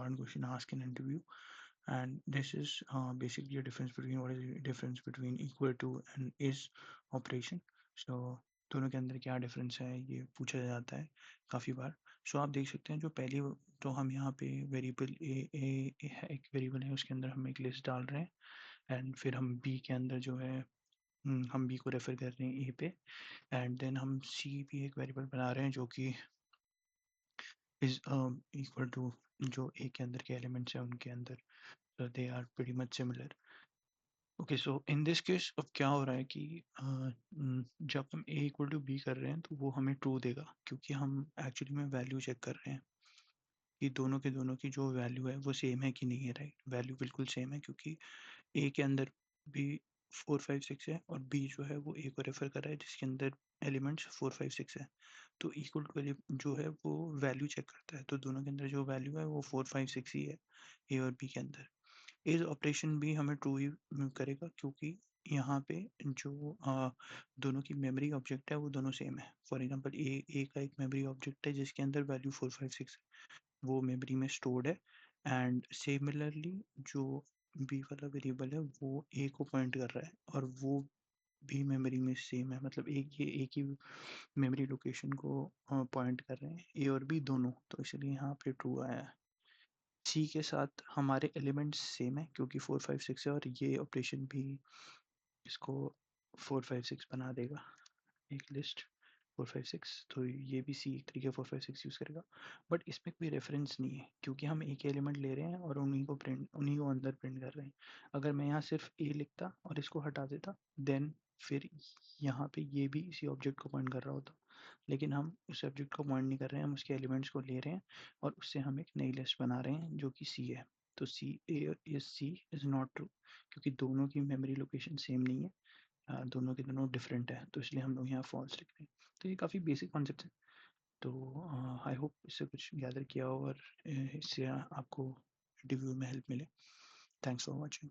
important question asked in interview, and this is basically a difference between what is the difference between equal to and is operation. So दोनों के अंदर क्या difference है ये पूछा जाता है काफ़ी बार. सो आप देख सकते हैं जो पहली तो हम यहाँ पे वेरिएबल ए है, एक वेरिएबल है उसके अंदर हम एक लिस्ट डाल रहे हैं एंड फिर हम बी के अंदर जो है हम बी को रेफर कर रहे हैं ए पे एंड देन हम सी भी एक वेरिएबल बना रहे हैं जो कि इज इक्वल टू जो ए के अंदर के एलिमेंट्स हैं उनके अंदर they are pretty much similar. Okay so in this case अब क्या हो रहा है कि जब हम ए इक्वल टू बी कर रहे हैं तो वो हमें ट्रू देगा क्योंकि हम एक्चुअली में वैल्यू चेक कर रहे हैं कि दोनों की जो वैल्यू है वो सेम है कि नहीं है. राइट, वैल्यू बिल्कुल सेम है क्योंकि ए के अंदर भी 4 5 6 है और बी जो है वो ए को रेफर कर रहा है जिसके अंदर एलिमेंट्स 4 5 6 है. तो इक्वल टू जो है वो वैल्यू चेक करता है, तो दोनों के अंदर जो वैल्यू है वो 4 5 6 ही है ए और बी के अंदर. इस ऑपरेशन भी हमें ट्रू ही करेगा क्योंकि यहाँ पे जो दोनों की मेमोरी ऑब्जेक्ट है वो दोनों सेम है. फॉर एग्जांपल ए का एक मेमोरी ऑब्जेक्ट है जिसके अंदर वैल्यू 4 5 6 वो मेमोरी में स्टोर्ड है एंड सिमिलरली जो बी वाला वेरिएबल है वो ए को पॉइंट कर रहा है और वो भी मेमोरी में सेम है, मतलब एक ही मेमोरी लोकेशन को पॉइंट कर रहे हैं ए और बी दोनों, तो इसलिए यहाँ पे ट्रू आया है. सी के साथ हमारे एलिमेंट्स सेम है क्योंकि 4 5 6 है और ये ऑपरेशन भी इसको 4 5 6 बना देगा एक लिस्ट 4 5 6, तो ये भी सी एक तरीके 4 5 6 यूज़ करेगा. बट इसमें कोई रेफरेंस नहीं है क्योंकि हम एक एलिमेंट ले रहे हैं और उन्हीं को अंदर प्रिंट कर रहे हैं. अगर मैं यहाँ सिर्फ ए लिखता और इसको हटा देता देन फिर यहाँ पे ये भी इसी ऑब्जेक्ट को पॉइंट कर रहा होता, लेकिन हम उस ऑब्जेक्ट को पॉइंट नहीं कर रहे हैं, हम उसके एलिमेंट्स को ले रहे हैं और उससे हम एक नई लिस्ट बना रहे हैं जो कि सी है. तो सी ए सी इज़ नॉट ट्रू क्योंकि दोनों की मेमोरी लोकेशन सेम नहीं है, दोनों के दोनों डिफरेंट है, तो इसलिए हम लोग यहाँ फॉल्स लिख रहे हैं. तो ये काफ़ी बेसिक कॉन्सेप्ट है. तो आई होप इससे कुछ गैदर किया हो और इससे आपको इंटरव्यू में हेल्प मिले. Thanks for watching.